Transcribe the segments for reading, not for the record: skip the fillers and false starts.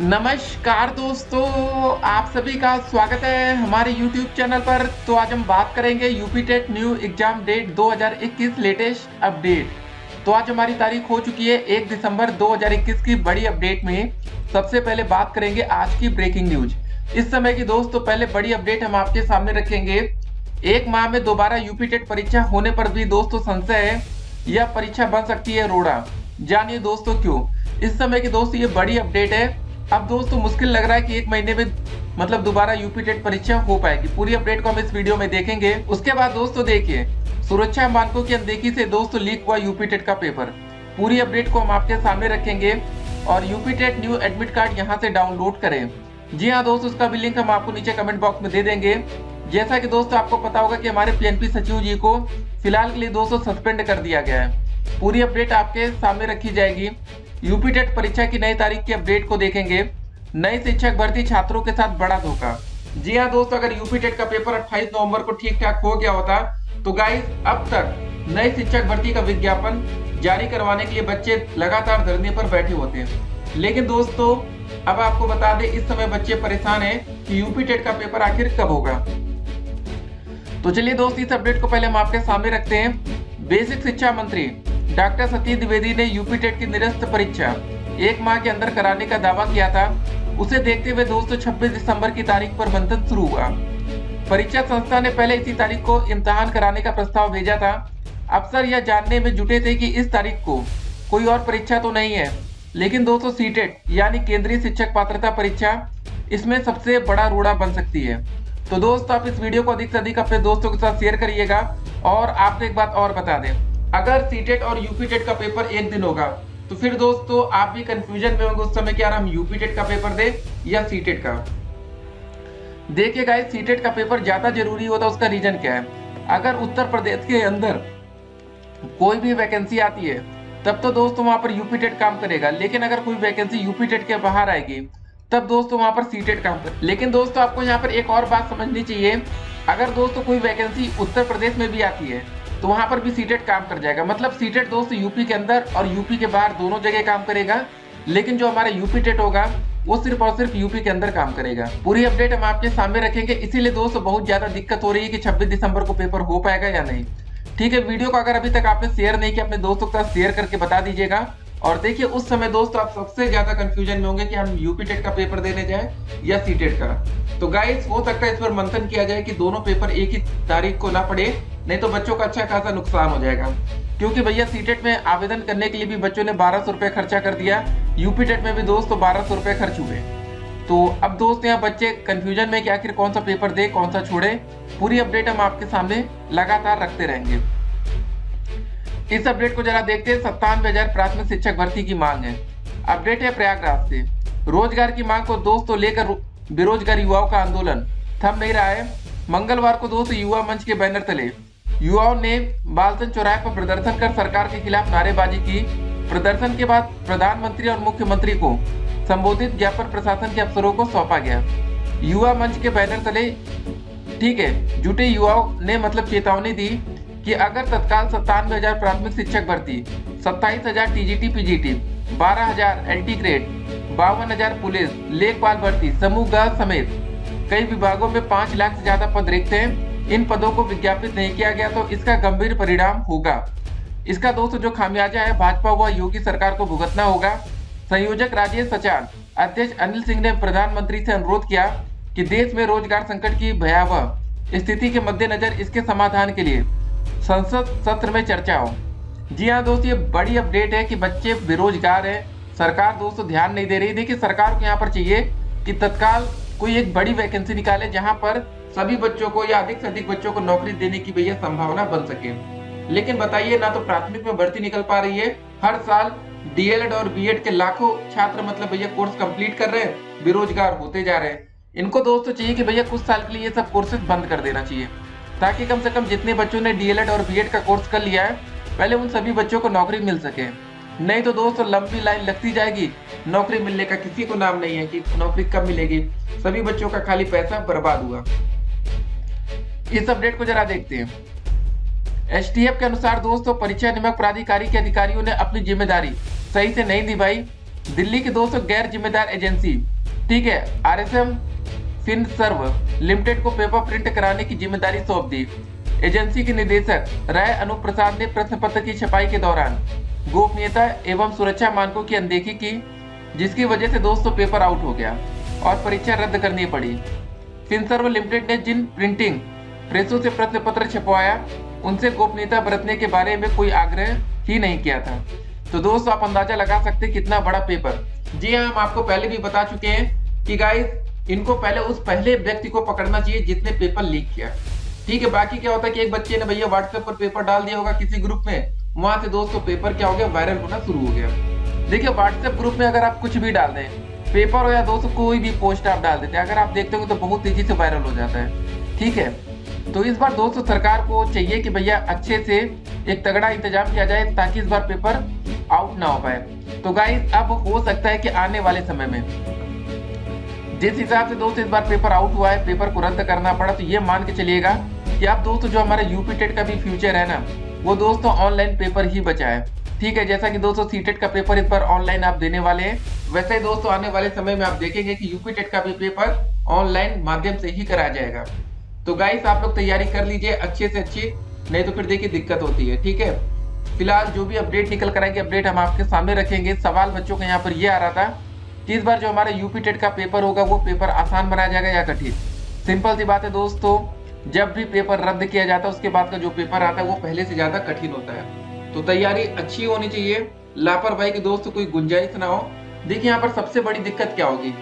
नमस्कार दोस्तों, आप सभी का स्वागत है हमारे YouTube चैनल पर। तो आज हम बात करेंगे UP TET new exam date 2021 latest update. तो आज हमारी तारीख हो चुकी है 1 दिसंबर 2021 की बड़ी अपडेट में। सबसे पहले बात करेंगे आज की ब्रेकिंग न्यूज। इस समय की दोस्तों पहले बड़ी अपडेट हम आपके सामने रखेंगे। एक माह में दोबारा यूपी टेट परीक्षा होने पर भी दोस्तों संशय है, यह परीक्षा बन सकती है रोड़ा। जानिए दोस्तों क्यों। इस समय की दोस्तों ये बड़ी अपडेट है। अब दोस्तों मुश्किल लग रहा है कि एक महीने में मतलब दोबारा यूपी टेट परीक्षा हो पाएगी। पूरी अपडेट को हम इस वीडियो में देखेंगे। उसके बाद दोस्तों देखिए, सुरक्षा मानकों की अनदेखी से दोस्तों लीक हुआ यूपी टेट का पेपर। पूरी अपडेट को हम आपके सामने रखेंगे और UP TET new admit card यहाँ से डाउनलोड करें। जी हाँ दोस्तों, उसका भी लिंक हम आपको नीचे कमेंट बॉक्स में दे देंगे। जैसा कि दोस्तों आपको पता होगा कि हमारे पीएनपी सचिव जी को फिलहाल के लिए दोस्तों सस्पेंड कर दिया गया है। पूरी अपडेट आपके सामने रखी जाएगी। यूपी टेट परीक्षा की नई तारीख की अपडेट को देखेंगे। नई शिक्षक भर्ती छात्रों के साथ बड़ा धोखा। जी हाँ दोस्तों, अगर यूपी टेट का पेपर 28 नवंबर को ठीक ठाक हो गया होता तो गाइस अब तक नई शिक्षक भर्ती का विज्ञापन जारी करवाने के लिए बच्चे लगातार धरने पर बैठे होते हैं। लेकिन दोस्तों अब आपको बता दें, इस समय बच्चे परेशान हैं कि यूपी टेट का पेपर आखिर कब होगा। तो चलिए दोस्तों, इस अपडेट को पहले हम आपके सामने रखते हैं। बेसिक शिक्षा मंत्री डॉक्टर सतीश द्विवेदी ने यूपी टेट की निरस्त परीक्षा एक माह के अंदर कराने का दावा किया था। उसे देखते हुए दोस्तों 26 दिसंबर की तारीख पर मंथन शुरू हुआ। परीक्षा संस्था ने पहले इसी तारीख को इम्तिहान कराने का प्रस्ताव भेजा था। अफसर यह जानने में जुटे थे कि इस तारीख को कोई और परीक्षा तो नहीं है, लेकिन दोस्तों सीटेट यानी केंद्रीय शिक्षक पात्रता परीक्षा इसमें सबसे बड़ा रोड़ा बन सकती है। तो दोस्तों आप इस वीडियो को अधिक से अधिक अपने दोस्तों के साथ शेयर करिएगा। और आपको एक बात और बता दें, अगर सीटेट और यूपी टेट का पेपर एक दिन होगा तो फिर दोस्तों आप भी कंफ्यूजन में होंगे उस समय कि यार हम यूपी टेट का पेपर दें या सीटेट का। देखिए गाइस, सीटेट का पेपर ज्यादा जरूरी होता है। उसका रीजन क्या है, अगर उत्तर प्रदेश के अंदर कोई भी वैकेंसी आती है तब तो दोस्तों वहां पर यूपी टेट काम करेगा। लेकिन अगर कोई वैकेंसी यूपी टेट के बाहर आएगी तब दोस्तों वहां पर सीटेट काम करेगा। लेकिन दोस्तों आपको यहाँ पर एक और बात समझनी चाहिए, अगर दोस्तों कोई वैकेंसी उत्तर प्रदेश में भी आती है तो वहां पर भी सीटेट काम कर जाएगा। मतलब सीटेट दोस्तों यूपी के अंदर और यूपी के बाहर दोनों जगह काम करेगा। लेकिन जो हमारा यूपी टेट होगा वो सिर्फ और सिर्फ यूपी के अंदर काम करेगा। पूरी अपडेट हम आपके सामने रखेंगे। इसीलिए दोस्तों बहुत ज्यादा दिक्कत हो रही है कि 26 दिसंबर को पेपर हो पाएगा या नहीं। ठीक है, वीडियो को अगर अभी तक आपने शेयर नहीं किया अपने दोस्तों के साथ शेयर करके बता दीजिएगा। और देखिए उस समय दोस्तों आप सबसे ज्यादा कंफ्यूजन में होंगे कि हम यूपी टेट का पेपर देने जाएं या सीटेट का। तो गाइस हो सकता है इस पर मंथन किया जाए कि दोनों पेपर एक ही तारीख को ना पड़े, नहीं तो बच्चों का अच्छा खासा नुकसान हो जाएगा। क्योंकि भैया सीटेट में आवेदन करने के लिए भी बच्चों ने 1200 रुपए खर्चा कर दिया, यूपी टेट में भी दोस्तों 1200 रुपए खर्च हुए। तो अब दोस्त यहाँ बच्चे कंफ्यूजन में कि आखिर कौन सा पेपर दे कौन सा छोड़े। पूरी अपडेट हम आपके सामने लगातार रखते रहेंगे। इस अपडेट को जरा देखते हैं। 97,000 प्राथमिक शिक्षक भर्ती की मांग है। अपडेट है प्रयागराज से। रोजगार की मांग को दोस्तों लेकर बेरोजगार युवाओं का आंदोलन थम नहीं रहा है। मंगलवार को दोस्तों युवा मंच के बैनर तले युवाओं ने बालसन चौराहे पर प्रदर्शन कर सरकार के खिलाफ नारेबाजी की। प्रदर्शन के बाद प्रधानमंत्री और मुख्यमंत्री को संबोधित ज्ञापन प्रशासन के अफसरों को सौंपा गया। युवा मंच के बैनर तले ठीक है जुटे युवाओं ने मतलब चेतावनी दी कि अगर तत्काल 97,000 प्राथमिक शिक्षक भर्ती, 27,000 TGT PGT, 12,000 LT grade, 52,000 police लेखपाल भर्ती समूह ग समेत कई विभागों में 5 लाख से ज्यादा पद रिक्त हैं, इन पदों को विज्ञापित नहीं किया गया तो इसका गंभीर परिणाम होगा। इसका दोस्तों जो खामियाजा है भाजपा व योगी सरकार को भुगतना होगा। संयोजक राजेश सचान, अध्यक्ष अनिल सिंह ने प्रधानमंत्री से अनुरोध किया कि देश में रोजगार संकट की भयावह स्थिति के मद्देनजर इसके समाधान के लिए संसद सत्र में चर्चा हो। जी हाँ दोस्तों, ये बड़ी अपडेट है कि बच्चे बेरोजगार हैं, सरकार दोस्तों ध्यान नहीं दे रही। देखिए सरकार को यहाँ पर चाहिए कि तत्काल कोई एक बड़ी वैकेंसी निकाले जहां पर सभी बच्चों को या अधिक से अधिक बच्चों को नौकरी देने की भैया संभावना बन सके। लेकिन बताइए, ना तो प्राथमिक में भर्ती निकल पा रही है। हर साल डीएलएड और बीएड के लाखों छात्र मतलब भैया कोर्स कंप्लीट कर रहे हैं, बेरोजगार होते जा रहे हैं। इनको दोस्तों चाहिए कि भैया कुछ साल के लिए ये सब कोर्सेज बंद कर देना चाहिए, ताकि कम से कम जितने बच्चों ने डीएलएड और बीएड का कोर्स कर लिया है पहले उन सभी बच्चों को नौकरी मिल सके। नहीं तो दोस्तों लंबी लाइन लगती जाएगी, नौकरी मिलने का किसी को नाम नहीं है कि नौकरी कब मिलेगी। सभी बच्चों का खाली पैसा बर्बाद हुआ। इस अपडेट को जरा देखते हैं। एसटीएफ के अनुसार दोस्तों परीक्षा नियामक प्राधिकारी के अधिकारियों ने अपनी जिम्मेदारी सही से नहीं निभाई। दिल्ली की दोस्तों गैर जिम्मेदार एजेंसी ठीक है। RSM फिनसर्व लिमिटेड को पेपर प्रिंट कराने की जिम्मेदारी सौंप दी। एजेंसी के निदेशक राय अनूप प्रसाद ने प्रश्न पत्र की छपाई के दौरान गोपनीयता एवं सुरक्षा मानकों की अनदेखी की, जिसकी वजह से दोस्तों पेपर आउट हो गया और परीक्षा रद्द करनी पड़ी। फिनसर्व लिमिटेड ने जिन प्रिंटिंग प्रेसों से प्रश्न पत्र छपवाया उनसे गोपनीयता बरतने के बारे में कोई आग्रह ही नहीं किया था। तो दोस्तों आप अंदाजा लगा सकते हैं कितना बड़ा पेपर। जी हाँ, हम आपको पहले भी बता चुके हैं कि गाइस इनको पहले उस पहले व्यक्ति को पकड़ना चाहिए जिसने पेपर लीक किया। ठीक है, बाकी क्या होता है कि एक बच्चे ने भैया व्हाट्सएप पर पेपर डाल दिया होगा किसी ग्रुप में, वहां से दोस्तों पेपर क्या हो गया, वायरल होना शुरू हो गया। देखिए व्हाट्सएप ग्रुप में अगर आप कुछ भी डाल दें, पेपर हो या दोस्तों कोई भी पोस्ट आप डाल देते हैं, अगर आप देखते हो तो बहुत तेजी से वायरल हो जाता है। ठीक है, तो इस बार दोस्तों सरकार को चाहिए कि भैया अच्छे से एक तगड़ा इंतजाम किया जाए ताकि इस बार पेपर आउट ना हो पाए। तो गाइस अब हो सकता है कि आने वाले समय में जिस हिसाब से दोस्तों इस बार पेपर आउट हुआ है, पेपर को रद्द करना पड़ा, तो ये मान के चलिएगा कि अब दोस्तों जो हमारा यूपी टेट का भी फ्यूचर है ना, वो दोस्तों ऑनलाइन पेपर ही बचा है। ठीक है, जैसा कि दोस्तों सीटेट का पेपर इस बार ऑनलाइन आप देने वाले हैं, वैसे ही दोस्तों आने वाले समय में आप देखेंगे कि यूपी टेट का भी पेपर ऑनलाइन माध्यम से ही कराया जाएगा। तो गाइस आप लोग तैयारी कर लीजिए अच्छे से अच्छी, नहीं तो फिर देखिए दिक्कत होती है। ठीक है, फिलहाल जो भी अपडेट निकल कर आएगी अपडेट हम आपके सामने रखेंगे। सवाल बच्चों का यहाँ पर ये आ रहा था कि इस बार जो हमारा यूपी टेट का पेपर होगा वो पेपर आसान बनाया जाएगा या कठिन। सिंपल सी बात है दोस्तों, जब भी पेपर रद्द किया जाता है उसके बाद का जो पेपर आता है वो पहले से ज्यादा कठिन होता है। तो तैयारी अच्छी होनी चाहिए, लापरवाही की दोस्तों कोई गुंजाइश ना हो। देखिए यहाँ पर सबसे बड़ी दिक्कत क्या होगी,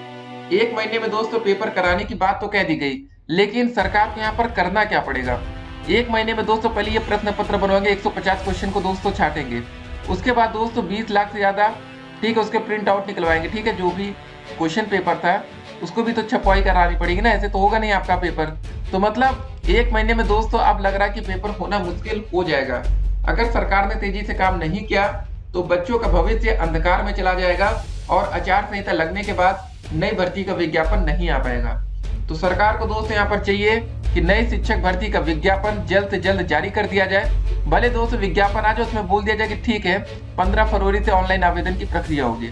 1 महीने में दोस्तों पेपर कराने की बात तो कह दी गई, लेकिन सरकार को यहाँ पर करना क्या पड़ेगा। 1 महीने में दोस्तों पहले ये प्रश्न पत्र बनवाएंगे, 150 क्वेश्चन को दोस्तों छाटेंगे, उसके बाद दोस्तों 20 लाख से ज्यादा ठीक है उसके प्रिंट आउट निकलवाएंगे। ठीक है, जो भी क्वेश्चन पेपर था उसको भी तो छपवाई करानी पड़ेगी ना, ऐसे तो होगा नहीं आपका पेपर। तो मतलब 1 महीने में दोस्तों अब लग रहा है कि पेपर होना मुश्किल हो जाएगा। अगर सरकार ने तेजी से काम नहीं किया तो बच्चों का भविष्य अंधकार में चला जाएगा और आचार संहिता लगने के बाद नई भर्ती का विज्ञापन नहीं आ पाएगा। तो सरकार को दोस्तों यहाँ पर चाहिए कि नई शिक्षक भर्ती का विज्ञापन जल्द से जल्द जारी कर दिया जाए। भले दोस्तों विज्ञापन आ जाए उसमें बोल दिया जाए कि ठीक है 15 फरवरी से ऑनलाइन आवेदन की प्रक्रिया होगी,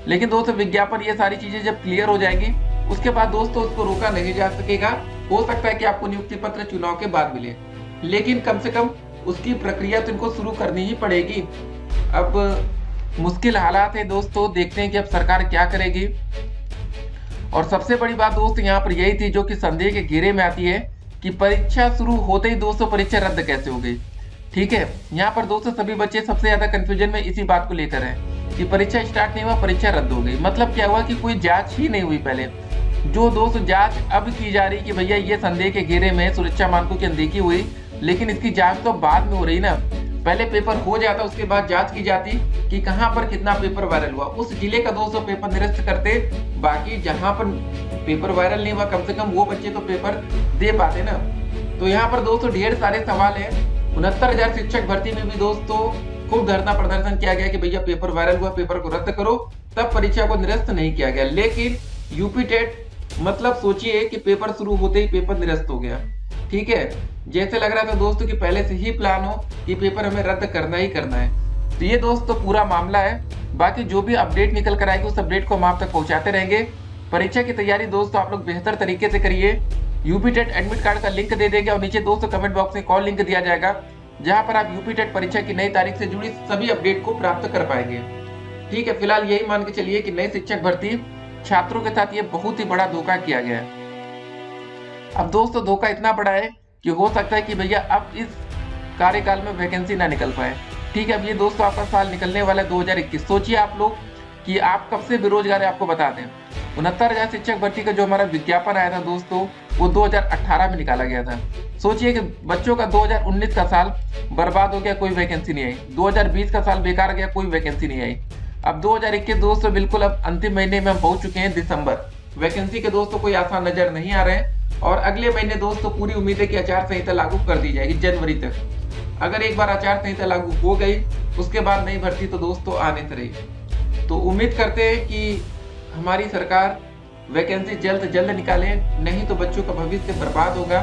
लेकिन दोस्तों विज्ञापन ये सारी चीजें जब क्लियर हो जाएंगी उसके बाद दोस्तों उसको रोका नहीं जा सकेगा। हो सकता है कि आपको नियुक्ति पत्र चुनाव के बाद मिले, लेकिन कम से कम उसकी प्रक्रिया तो इनको शुरू करनी ही पड़ेगी। अब मुश्किल हालात है दोस्तों, देखते हैं कि अब सरकार क्या करेगी। और सबसे बड़ी बात दोस्तों यहाँ पर यही थी जो कि संदेह के घेरे में आती है कि परीक्षा शुरू होते ही दोस्तों परीक्षा रद्द कैसे हो गई। ठीक है, यहाँ पर दोस्तों सभी बच्चे सबसे ज्यादा कंफ्यूजन में इसी बात को लेकर है कि परीक्षा स्टार्ट नहीं हुआ, परीक्षा रद्द हो गई। मतलब क्या हुआ कि कोई जांच ही नहीं हुई पहले। जो दोस्तों जांच अब की जा रही कि भैया ये संदेह के घेरे में सुरक्षा मानकों की अनदेखी हुई, लेकिन इसकी जांच तो बाद में हो रही ना। पहले पेपर हो जाता उसके बाद जांच की जाती कि कहां पर कितना पेपर वायरल हुआ, उस जिले का दोस्तों पेपर निरस्त करते, बाकी जहां पर पेपर वायरल नहीं हुआ कम से कम वो बच्चे तो पेपर दे पाते ना। तो यहाँ पर दोस्तों ढेर सारे सवाल है। 69,000 शिक्षक भर्ती में भी दोस्तों खूब धरना प्रदर्शन किया गया कि भैया पेपर वायरल हुआ, पेपर को रद्द करो, तब परीक्षा को निरस्त नहीं किया गया। लेकिन यूपी टेट मतलब सोचिए कि पेपर शुरू होते ही पेपर निरस्त हो गया। ठीक है, जैसे लग रहा था दोस्तों कि पहले से ही प्लान हो कि पेपर हमें रद्द करना ही करना है। तो ये दोस्तों पूरा मामला है। बाकी जो भी अपडेट निकल कर आएगी उस अपडेट को हम आप तक पहुंचाते रहेंगे। परीक्षा की तैयारी दोस्तों आप लोग बेहतर तरीके से करिए। यूपी टेट एडमिट कार्ड का लिंक दे देंगे और नीचे दोस्तों कमेंट बॉक्स में कॉल लिंक दिया जाएगा, जहां पर आप यूपी टेट परीक्षा की नई तारीख से जुड़ी सभी अपडेट को प्राप्त कर पाएंगे। ठीक है, फिलहाल यही मान के चलिए कि नई शिक्षक भर्ती छात्रों के साथ ये बहुत ही बड़ा धोखा किया गया है। अब दोस्तों धोखा इतना बड़ा है कि हो सकता है कि भैया अब इस कार्यकाल में वैकेंसी ना निकल पाए। ठीक है, अब ये दोस्तों आपका साल निकलने वाला है 2021। सोचिए आप लोग कि आप कब से बेरोजगार है, आपको बता दें 69,000 शिक्षक भर्ती का जो हमारा विज्ञापन आया था दोस्तों वो 2018 में निकाला गया था। सोचिए कि बच्चों का 2019 का साल बर्बाद हो गया, कोई वैकेंसी नहीं आई। 2020 का साल बेकार गया, कोई वैकेंसी नहीं आई। अब 2021 दोस्तों बिल्कुल अब अंतिम महीने में हम पहुंच चुके हैं दिसंबर। वैकेंसी के दोस्तों कोई आसान नजर नहीं आ रहे हैं और अगले महीने दोस्तों पूरी उम्मीद है कि आचार संहिता लागू कर दी जाएगी जनवरी तक। अगर एक बार आचार संहिता लागू हो गई उसके बाद नई भर्ती तो दोस्तों आने से रही। तो उम्मीद करते हैं कि हमारी सरकार वैकेंसी जल्द से जल्द निकाले, नहीं तो बच्चों का भविष्य बर्बाद होगा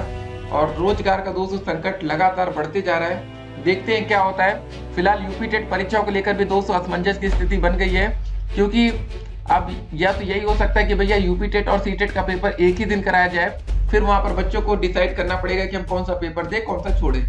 और रोजगार का दोस्तों संकट लगातार बढ़ते जा रहा है। देखते हैं क्या होता है। फिलहाल यूपी टेट परीक्षाओं को लेकर भी दोस्तों असमंजस की स्थिति बन गई है, क्योंकि अब या तो यही हो सकता है कि भैया यूपी टेट और सीटेट का पेपर एक ही दिन कराया जाए, फिर वहां पर बच्चों को डिसाइड करना पड़ेगा कि हम कौन सा पेपर दें, कौन सा छोड़ें।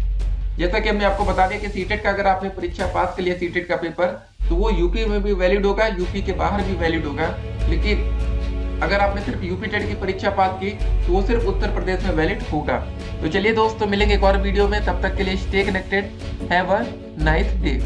जैसा कि हमने आपको बता दिया कि सीटेट का अगर आपने परीक्षा पास कर लिया सीटेट का पेपर, तो वो यूपी में भी वैलिड होगा, यूपी के बाहर भी वैलिड होगा। लेकिन अगर आपने सिर्फ यूपी टेट की परीक्षा पास की तो वो सिर्फ उत्तर प्रदेश में वैलिड होगा। तो चलिए दोस्तों, मिलेंगे एक और वीडियो में, तब तक के लिए stay connected, have a nice day.